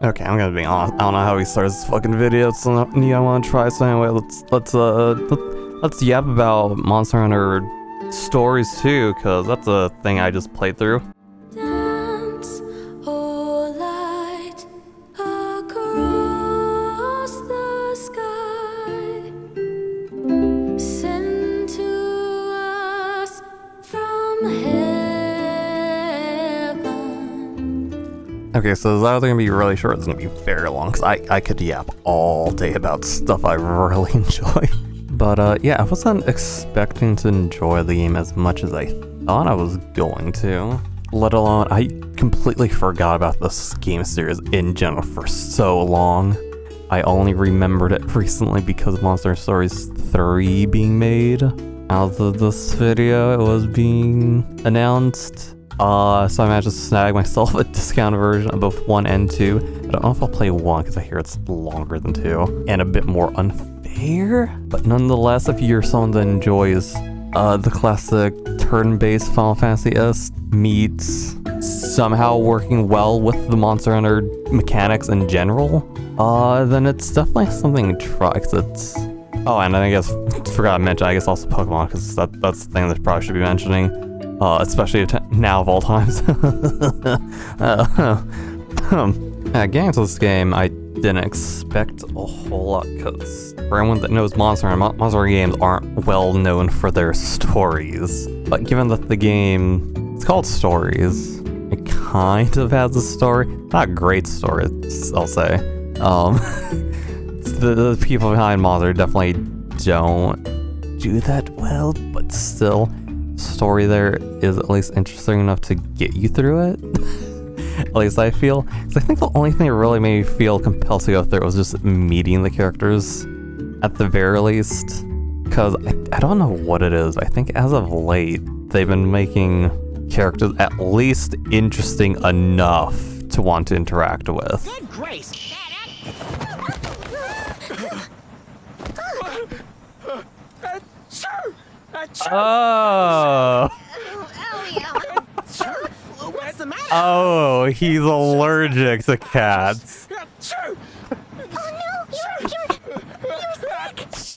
Okay, I'm gonna be honest. I don't know how he starts this fucking video, so I want to try. So anyway, let's yap about Monster Hunter stories too, cause that's a thing I just played through. Dance, oh light, across the sky. Send to us from heaven. Okay, so this is either gonna be really short, it's gonna be very long, cause I could yap all day about stuff I really enjoy. But yeah, I wasn't expecting to enjoy the game as much as I thought I was going to. Let alone, I completely forgot about this game series in general for so long. I only remembered it recently because of Monster Hunter Stories 3 being made. As of this video, it was being announced. So I managed to snag myself a discounted version of both 1 and 2. I don't know if I'll play 1 because I hear it's longer than 2 and a bit more unfair. But nonetheless, if you're someone that enjoys the classic turn-based Final Fantasy-esque meets somehow working well with the Monster Hunter mechanics in general, then it's definitely something to try. Cause it's and I guess forgot to mention, I guess also Pokemon, because that's the thing that probably should be mentioning, especially now of all times. Getting into this game, I didn't expect a whole lot, because for anyone that knows Monster Hunter games aren't well known for their stories. But given that the game, it's called Stories, it kind of has a story. Not a great story, I'll say. The people behind Monster definitely don't do that well, but still, story there is at least interesting enough to get you through it. At least I feel. Because I think the only thing that really made me feel compelled to go through it was just meeting the characters, at the very least. Because I don't know what it is. I think as of late, they've been making characters at least interesting enough to want to interact with. Good grace! Oh! What's the matter? Oh, he's allergic to cats.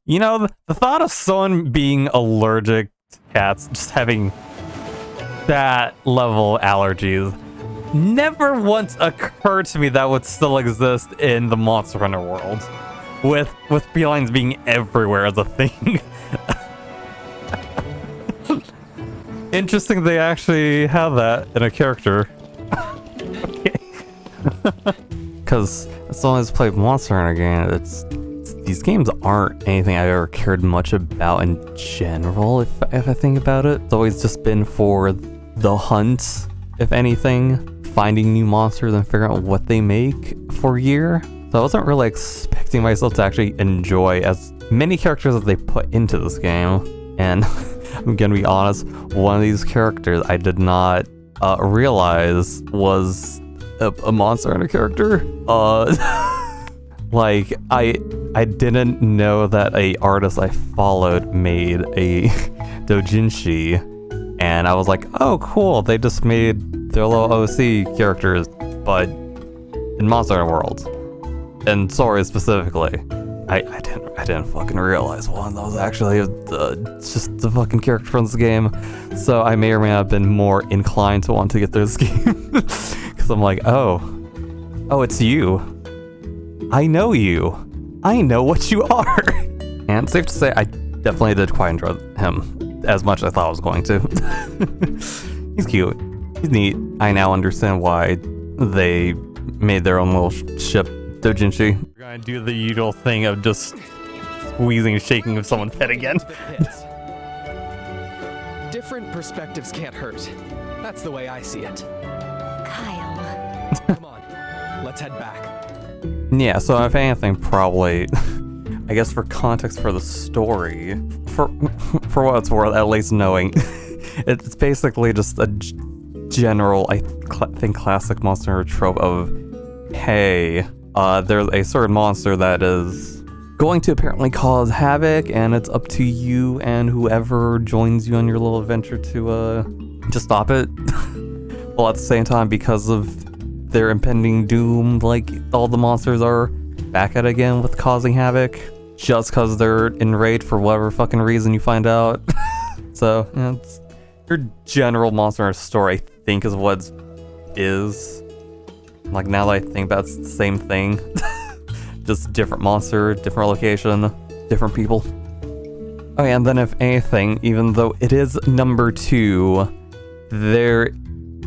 You know, the thought of someone being allergic to cats, just having that level of allergies, never once occurred to me that would still exist in the Monster Hunter world, with felines being everywhere as a thing. Interesting they actually have that in a character. Because as long as I played Monster Hunter game, these games aren't anything I've ever cared much about in general, if I think about it. It's always just been for the hunt, if anything, finding new monsters and figuring out what they make for a year. So I wasn't really expecting myself to actually enjoy as many characters as they put into this game. And I'm gonna be honest, one of these characters I did not realize was a Monster Hunter character. Like, I didn't know that a artist I followed made a doujinshi, and I was like, oh cool, they just made their little OC characters, but in Monster Hunter world, and Sora specifically. I didn't fucking realize one that was actually just the fucking character from this game, so I may or may not have been more inclined to want to get through this game, because I'm like, oh, it's you. I know you. I know what you are. And safe to say, I definitely did quite enjoy him as much as I thought I was going to. He's cute. He's neat. I now understand why they made their own little ship doujinshi. We're gonna do the usual thing of just squeezing and shaking of someone's head again. Different perspectives can't hurt. That's the way I see it. Kyle. Come on, let's head back. Yeah, so if anything, probably, I guess for context for the story, for what it's worth, at least knowing, it's basically just a general, I think, classic Monster Hunter trope of, hey, there's a certain monster that is going to apparently cause havoc, and it's up to you and whoever joins you on your little adventure to stop it. Well, at the same time, because of their impending doom, like all the monsters are back at it again with causing havoc just because they're enraged for whatever fucking reason you find out. So, yeah, it's your general Monster Hunter story, I think, is what is. Like, now that I think about it, it's the same thing. Just different monster, different location, different people. Oh yeah, and then if anything, even though it is number 2, there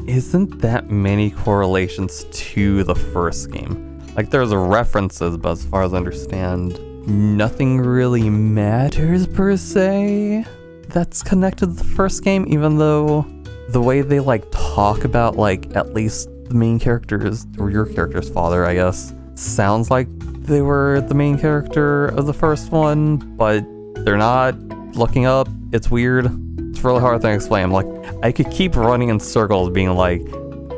isn't that many correlations to the first game. Like, there's references, but as far as I understand, nothing really matters per se that's connected to the first game, even though the way they like talk about like at least the main characters, or your character's father, I guess, sounds like they were the main character of the first one, but they're not. Looking up, it's weird. It's really hard to explain. I'm like, I could keep running in circles being like,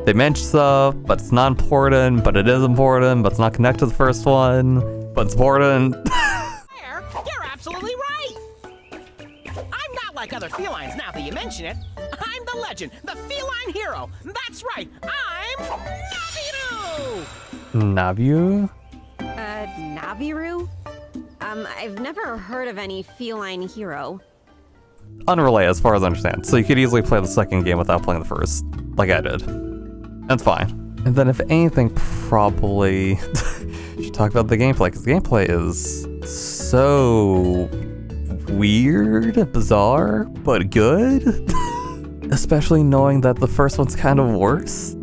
they mention stuff, but it's not important, but it is important, but it's not connected to the first one, but it's important. You're absolutely right! I'm not like other felines now that you mention it. I'm the legend, the feline hero. That's right, I'm Naviru! Naviru? Naviru? I've never heard of any feline hero. Unrelated as far as I understand. So you could easily play the second game without playing the first, like I did. That's fine. And then if anything, probably should talk about the gameplay, because the gameplay is so weird, bizarre, but good. Especially knowing that the first one's kind of worse.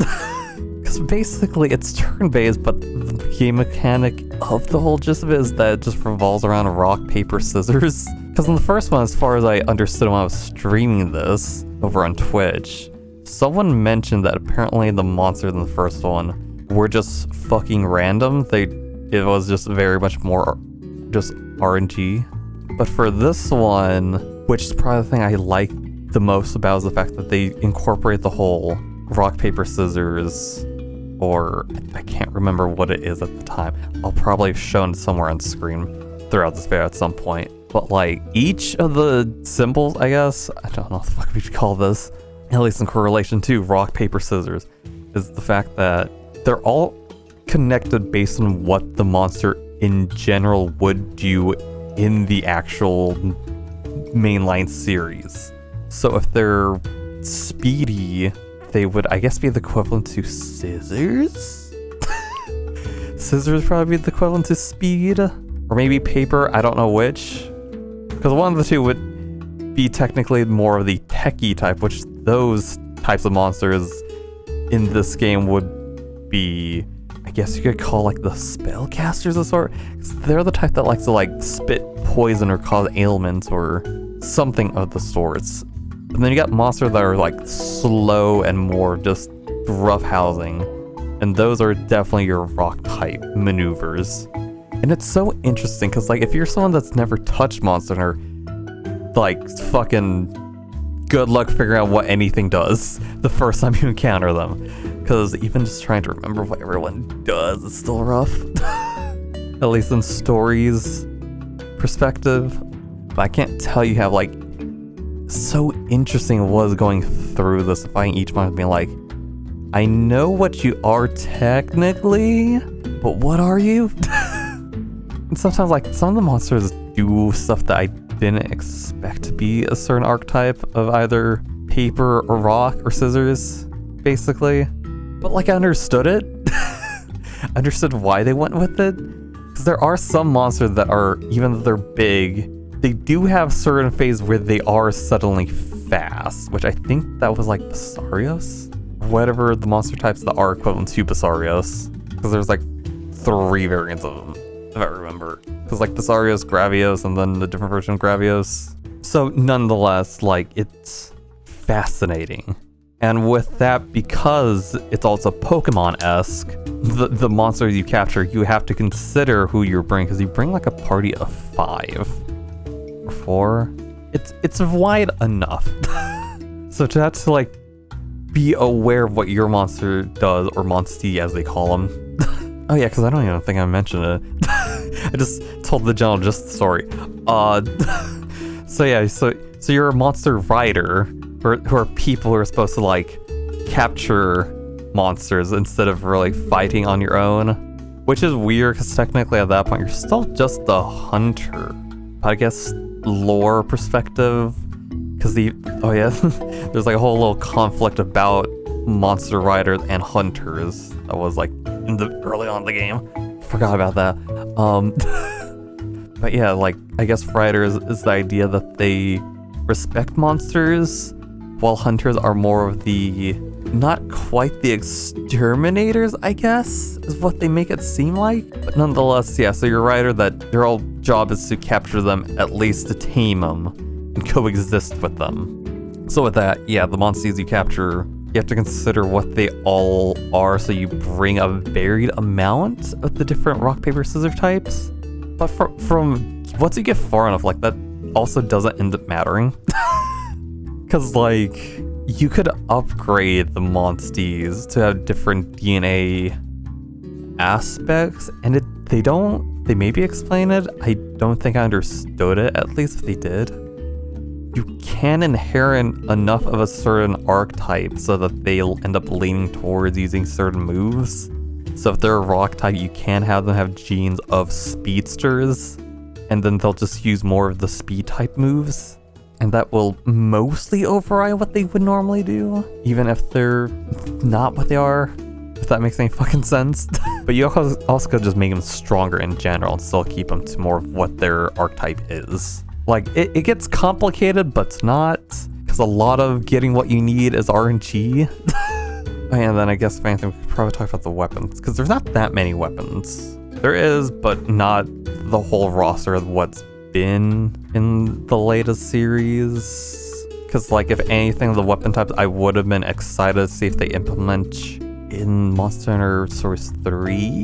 Because basically it's turn-based, but the game mechanic of the whole gist of it is that it just revolves around rock, paper, scissors. Because in the first one, as far as I understood when I was streaming this over on Twitch, someone mentioned that apparently the monsters in the first one were just fucking random. It was just very much more just RNG. But for this one, which is probably the thing I like the most about, is the fact that they incorporate the whole rock, paper, scissors, or I can't remember what it is at the time. I'll probably have shown it somewhere on screen throughout this video at some point. But like each of the symbols, I guess, I don't know what the fuck we should call this, at least in correlation to rock, paper, scissors, is the fact that they're all connected based on what the monster in general would do in the actual mainline series. So if they're speedy, they would, I guess, be the equivalent to scissors? Scissors probably be the equivalent to speed. Or maybe paper, I don't know which. Because one of the two would be technically more of the techie type, which those types of monsters in this game would be, I guess you could call like the spellcasters of sort. 'Cause they're the type that likes to like spit poison or cause ailments or something of the sorts. And then you got monsters that are like slow and more just rough housing. And those are definitely your rock type maneuvers. And it's so interesting because like if you're someone that's never touched Monster Hunter, like fucking good luck figuring out what anything does the first time you encounter them. Because even just trying to remember what everyone does is still rough. At least in stories perspective. But I can't tell you how like so interesting it was going through this, fighting each one being like, I know what you are technically, but what are you? And sometimes like some of the monsters do stuff that I didn't expect to be a certain archetype of either paper or rock or scissors, basically. But like I understood it. I understood why they went with it. Because there are some monsters that are, even though they're big, they do have certain phases where they are suddenly fast, which I think that was like Basarios? Whatever the monster types that are equivalent to Basarios. Because there's like 3 variants of them, if I remember. Because like Basarios, Gravios, and then the different version of Gravios. So nonetheless, like it's fascinating. And with that, because it's also Pokemon-esque, the monsters you capture, you have to consider who you're bringing, because you bring like a party of 5. 4. It's wide enough. So to have to like be aware of what your monster does, or monstie as they call them. Oh yeah, because I don't even think I mentioned it. I just told the general just story. So yeah, so you're a monster rider, who are people who are supposed to like capture monsters instead of really fighting on your own. Which is weird because technically at that point you're still just the hunter. But I guess lore perspective, because there's like a whole little conflict about monster riders and hunters that was like in the early on in the game. Forgot about that. But yeah, like I guess riders is the idea that they respect monsters, while hunters are more of the, not quite the exterminators, I guess, is what they make it seem like. But nonetheless, yeah, so your rider, that their whole job is to capture them, at least to tame them, and coexist with them. So with that, yeah, the monsters you capture, you have to consider what they all are, so you bring a varied amount of the different rock, paper, scissors types. But from once you get far enough, like that also doesn't end up mattering. Because like, you could upgrade the monsties to have different DNA aspects, and they maybe explain it. I don't think I understood it, at least if they did. You can inherit enough of a certain archetype so that they'll end up leaning towards using certain moves. So if they're a rock type, you can have them have genes of speedsters, and then they'll just use more of the speed type moves. And that will mostly override what they would normally do, even if they're not what they are, if that makes any fucking sense. But you also could just make them stronger in general and still keep them to more of what their archetype is. Like, it gets complicated, but it's not, because a lot of getting what you need is RNG. And then I guess if anything, we could probably talk about the weapons, because there's not that many weapons. There is, but not the whole roster of what's been in the latest series. Because like, if anything, the weapon types I would have been excited to see if they implement in Monster Hunter Source 3.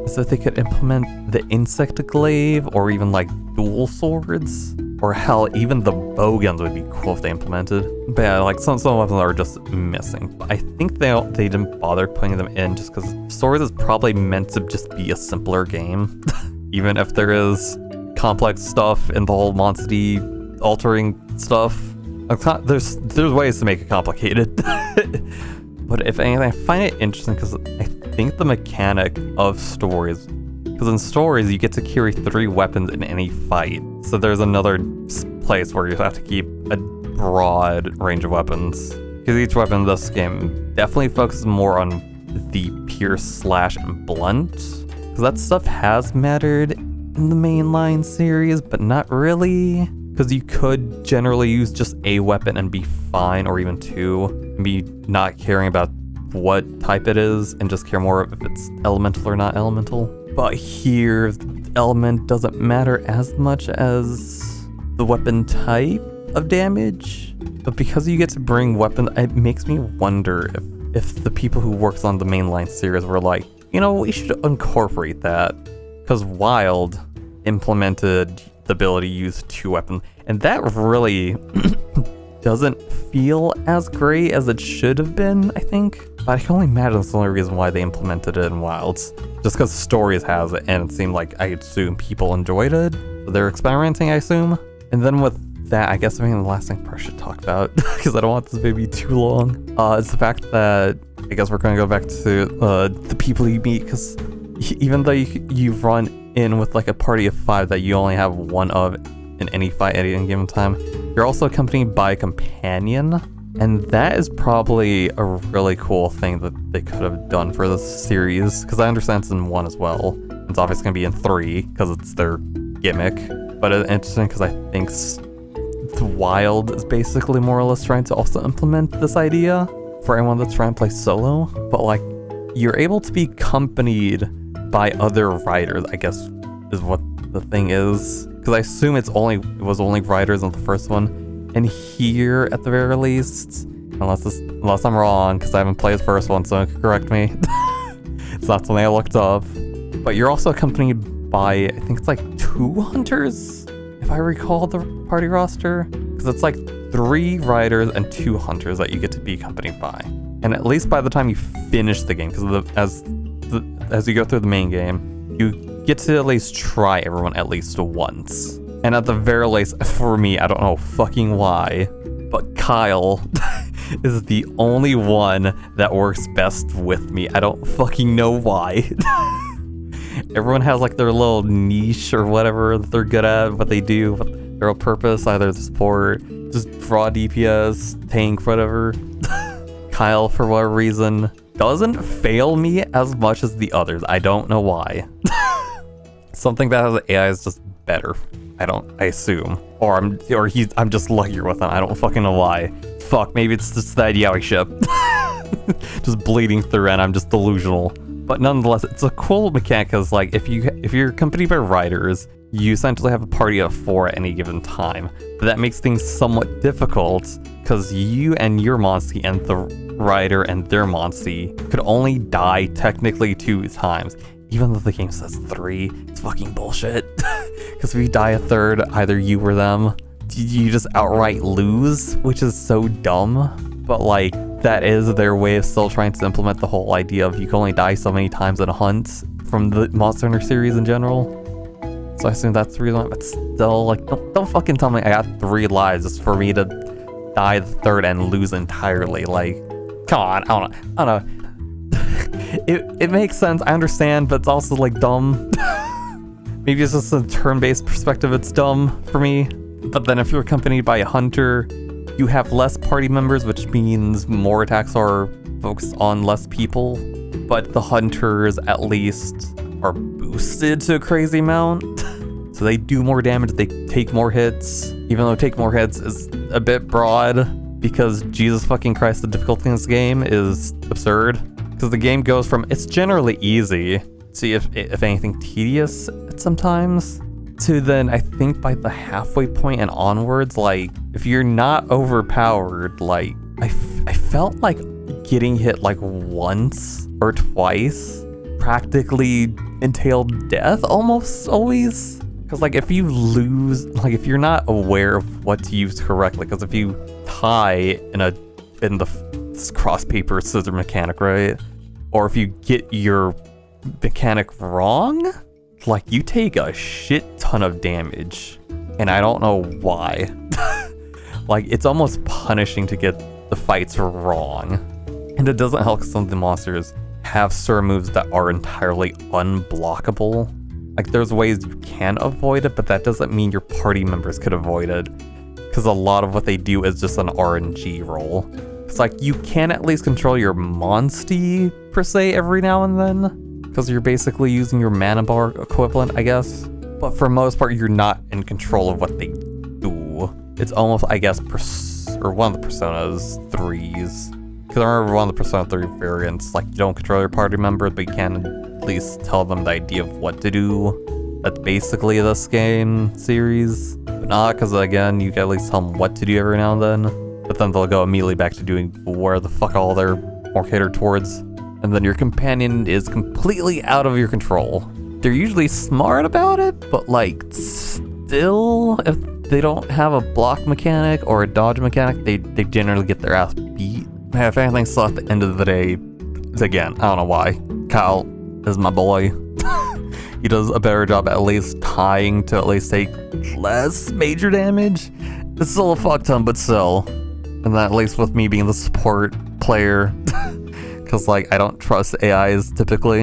So if they could implement the insect glaive, or even like dual swords, or hell, even the bow guns would be cool if they implemented. But yeah, like some weapons are just missing. But I think they didn't bother putting them in just because Swords is probably meant to just be a simpler game. Even if there is complex stuff in the whole monster altering stuff. There's ways to make it complicated. But if anything, I find it interesting because I think the mechanic of stories, because in stories you get to carry 3 weapons in any fight, so there's another place where you have to keep a broad range of weapons, because each weapon in this game definitely focuses more on the pierce, slash, and blunt, because that stuff has mattered in the mainline series, but not really, because you could generally use just a weapon and be fine, or even 2, and be not caring about what type it is, and just care more if it's elemental or not elemental. But here, the element doesn't matter as much as the weapon type of damage. But because you get to bring weapons, it makes me wonder if the people who worked on the mainline series were like, you know, we should incorporate that. Because Wild implemented the ability to use 2 weapons, and that really doesn't feel as great as it should have been, I think. But I can only imagine that's the only reason why they implemented it in Wilds. Just because Stories has it, and it seemed like, I assume, people enjoyed it. So they're experimenting, I assume. And then with that, I guess the last thing I should talk about, because I don't want this baby too long, is the fact that, I guess we're going to go back to the people you meet, because even though you run in with like a party of 5 that you only have one of in any fight at any given time, you're also accompanied by a companion, and that is probably a really cool thing that they could have done for this series, because I understand it's in 1 as well. It's obviously going to be in 3 because it's their gimmick, but it's interesting because I think the Wild is basically more or less trying to also implement this idea for anyone that's trying to play solo. But like, you're able to be accompanied by other riders, I guess is what the thing is, because I assume it was only riders on the first one. And here, at the very least, unless I'm wrong, because I haven't played the first one, so you can correct me. It's not something I looked up. But you're also accompanied by, I think it's like 2 hunters, if I recall the party roster. Because it's like 3 riders and 2 hunters that you get to be accompanied by. And at least by the time you finish the game, because as you go through the main game, you get to at least try everyone at least once. And at the very least, for me, I don't know fucking why, but Kyle, is the only one that works best with me. I don't fucking know why. Everyone has like their little niche or whatever that they're good at, what they do, their purpose, either the support, just raw DPS, tank, whatever. Kyle, for whatever reason, doesn't fail me as much as the others. I don't know why. Something about his AI is just better. I assume. Or I'm just luckier with him. I don't fucking know why. Fuck, maybe it's just that yaoi ship. Just bleeding through and I'm just delusional. But nonetheless, it's a cool mechanic because like if you're accompanied by riders, you essentially have a party of 4 at any given time. But that makes things somewhat difficult because you and your Monstie and the rider and their Monstie could only die technically 2 times. Even though the game says 3, it's fucking bullshit. Because if you die a third, either you or them, you just outright lose, which is so dumb. But like, that is their way of still trying to implement the whole idea of you can only die so many times in a hunt from the Monster Hunter series in general. So I assume that's the reason, but still, like, don't fucking tell me I got 3 lives just for me to die the third and lose entirely. Like, come on, I don't know. It makes sense, I understand, but it's also like dumb. Maybe it's just a turn-based perspective, it's dumb for me. But then if you're accompanied by a hunter, you have less party members, which means more attacks are focused on less people. But the hunters at least are boosted to a crazy amount. So they do more damage, they take more hits. Even though take more hits is a bit broad, because Jesus fucking Christ, the difficulty in this game is absurd. Because the game goes from, it's generally easy, to if anything tedious sometimes, to then I think by the halfway point and onwards, like, if you're not overpowered, like, I felt like getting hit like once or twice practically entailed death almost always. Because like if you lose, like if you're not aware of what to use correctly, because if you tie in the cross paper scissors mechanic, right? Or if you get your mechanic wrong, like you take a shit ton of damage. And I don't know why. Like it's almost punishing to get the fights wrong. And it doesn't help because some of the monsters have certain moves that are entirely unblockable. Like there's ways you can avoid it, but that doesn't mean your party members could avoid it. Because a lot of what they do is just an RNG roll. It's like you can at least control your Monstie per se every now and then. Because you're basically using your mana bar equivalent, I guess. But for most part, you're not in control of what they do. It's almost, I guess, one of the Personas 3s. Because I remember one of the Persona 3 variants, like you don't control your party members, but you can at least tell them the idea of what to do. That's basically this game series. But not because, again, you can at least tell them what to do every now and then. But then they'll go immediately back to doing where the fuck all they're more catered towards. And then your companion is completely out of your control. They're usually smart about it, but like still, if they don't have a block mechanic or a dodge mechanic, they generally get their ass beat. If anything, still at the end of the day, again, I don't know why. Kyle is my boy. He does a better job at least tying to at least take less major damage. It's still a fuck ton, but still. And that at least with me being the support player. Because like, I don't trust AIs typically.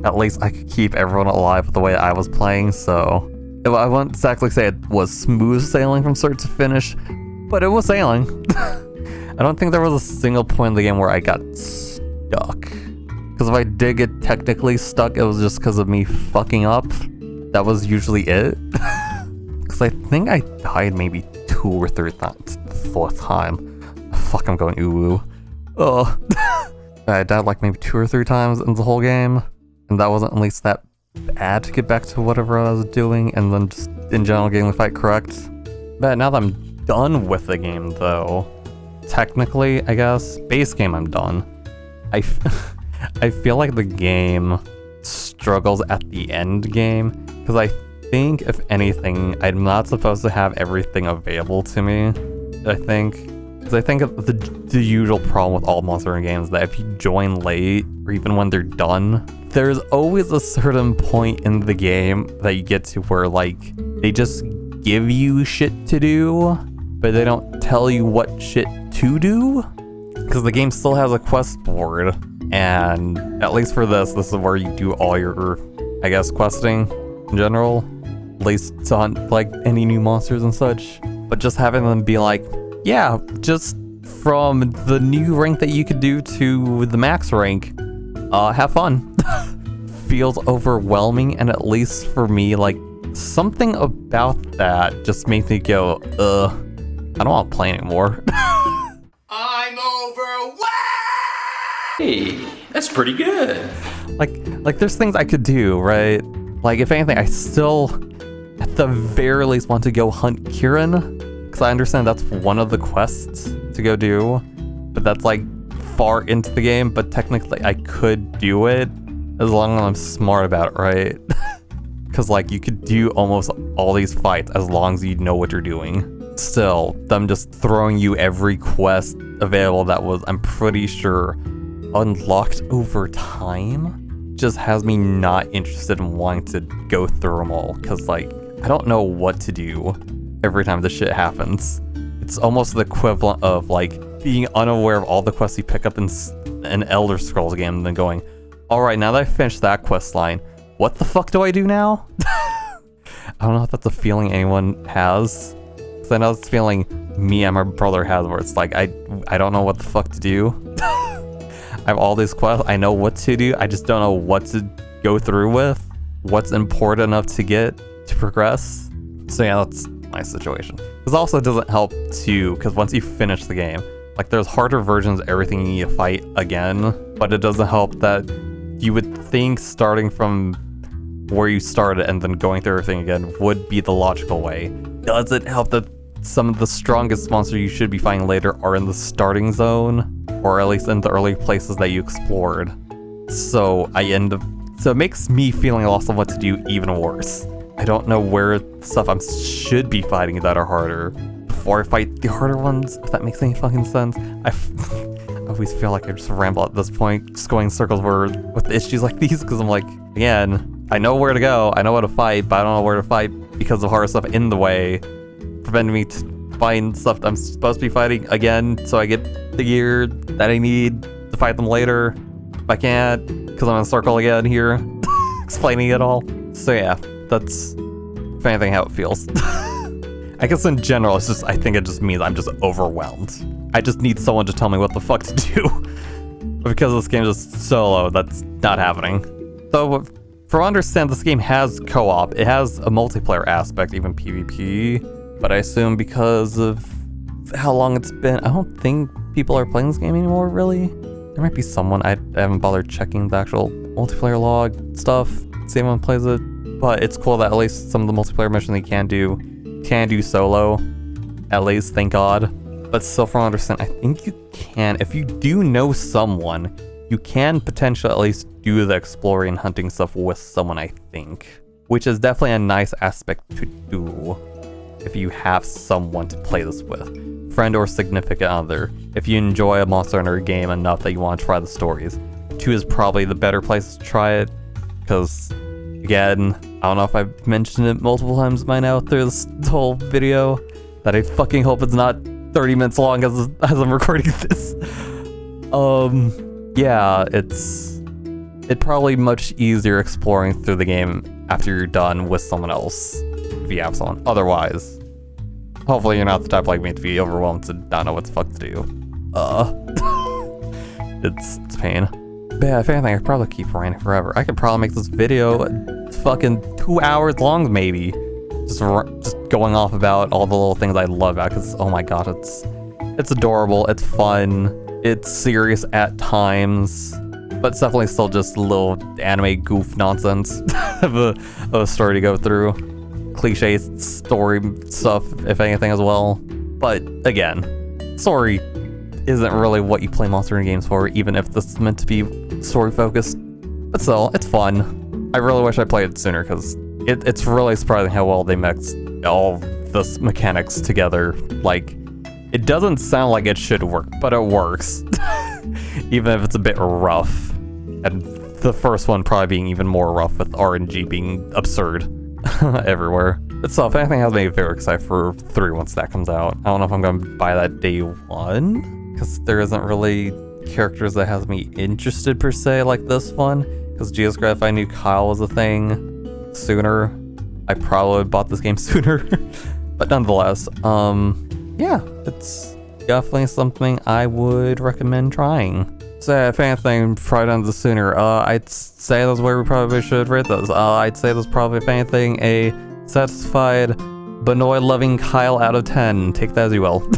At least I could keep everyone alive the way I was playing, so. I wouldn't exactly say it was smooth sailing from start to finish, but it was sailing. I don't think there was a single point in the game where I got stuck. Because if I did get technically stuck, it was just because of me fucking up. That was usually it. Because I think I died maybe 2 or 3 times. The 4th time. Fuck, I'm going ooh. Oh. I died like maybe 2 or 3 times in the whole game. And that wasn't at least that bad to get back to whatever I was doing. And then just in general getting the fight correct. But now that I'm done with the game though. Technically, I guess, base game I'm done. I feel like the game struggles at the end game because I think if anything, I'm not supposed to have everything available to me. I think because I think the usual problem with all Monster Hunter games is that if you join late or even when they're done, there's always a certain point in the game that you get to where like they just give you shit to do, but they don't tell you what shit to to do, because the game still has a quest board, and at least for this is where you do all your, I guess, questing in general, at least to hunt like any new monsters and such. But just having them be like, yeah, just from the new rank that you could do to the max rank, have fun. Feels overwhelming, and at least for me, like, something about that just makes me go, I don't want to play anymore. I'm overwhelmed! Hey, that's pretty good. Like there's things I could do, right? Like, if anything, I still, at the very least, want to go hunt Kieran, because I understand that's one of the quests to go do, but that's, like, far into the game, but technically I could do it as long as I'm smart about it, right? Because, like, you could do almost all these fights as long as you know what you're doing. Still, them just throwing you every quest available that was, I'm pretty sure, unlocked over time, just has me not interested in wanting to go through them all. Because, like, I don't know what to do every time this shit happens. It's almost the equivalent of, like, being unaware of all the quests you pick up in an Elder Scrolls game and then going, alright, now that I finished that quest line, what the fuck do I do now? I don't know if that's a feeling anyone has. Because I know it's a feeling me and my brother has, where it's like, I don't know what the fuck to do. I have all these quests, I know what to do, I just don't know what to go through with, what's important enough to get to progress. So yeah, that's my situation. This also doesn't help too, because once you finish the game, like, there's harder versions of everything you need to fight again, but it doesn't help that you would think starting from where you started and then going through everything again would be the logical way. Doesn't help that some of the strongest monsters you should be fighting later are in the starting zone, or at least in the early places that you explored. So it makes me feeling lost on what to do even worse. I don't know where stuff I should be fighting that are harder before I fight the harder ones, if that makes any fucking sense. I always feel like I just ramble at this point, just going in circles with issues like these, because I'm like, again, I know where to go, I know what to fight, but I don't know where to fight because of hard stuff in the way, preventing me to find stuff I'm supposed to be fighting again, so I get the gear that I need to fight them later, if I can't, because I'm in a circle again here, explaining it all. So yeah, that's, if anything, how it feels. I guess in general, it's just, I think it just means I'm just overwhelmed. I just need someone to tell me what the fuck to do. But because this game is solo, that's not happening. So, from what I understand, this game has co-op. It has a multiplayer aspect, even PvP. But I assume because of how long it's been, I don't think people are playing this game anymore, really. There might be someone, I haven't bothered checking the actual multiplayer log stuff, see if anyone plays it. But it's cool that at least some of the multiplayer missions you can do solo, at least, thank God. But still, from what I understand, I think you can, if you do know someone, you can potentially at least do the exploring and hunting stuff with someone, I think. Which is definitely a nice aspect to do if you have someone to play this with. Friend or significant other. If you enjoy a Monster Hunter game enough that you want to try the stories. 2 is probably the better place to try it, because, again, I don't know if I've mentioned it multiple times by now through this whole video, that I fucking hope it's not 30 minutes long as I'm recording this. Yeah, it's probably much easier exploring through the game after you're done with someone else, if you have someone. Otherwise, hopefully you're not the type like me to be overwhelmed to not know what the fuck to do. It's pain. But yeah, if anything, I could probably keep ranting forever. I could probably make this video fucking 2 hours long, maybe. Just going off about all the little things I love about, because, oh my god, it's adorable, it's fun, it's serious at times, but it's definitely still just a little anime goof nonsense of a story to go through. Cliche story stuff, if anything, as well. But again, story isn't really what you play Monster Hunter games for, even if this is meant to be story focused. But still, it's fun. I really wish I played it sooner, because it's really surprising how well they mixed all this mechanics together. Like, it doesn't sound like it should work, but it works. Even if it's a bit rough. And the first one probably being even more rough, with RNG being absurd everywhere. itself, anything has me very excited for 3 once that comes out. I don't know if I'm going to buy that day one, because there isn't really characters that has me interested per se like this one. Because Geoscrat, if I knew Kyle was a thing sooner, I probably would have bought this game sooner. But nonetheless, yeah, it's definitely something I would recommend trying. So if anything, probably done this sooner. I'd say that's where we probably should rate this. I'd say this probably, if anything, a satisfied, Benoit loving Kyle out of 10. Take that as you will.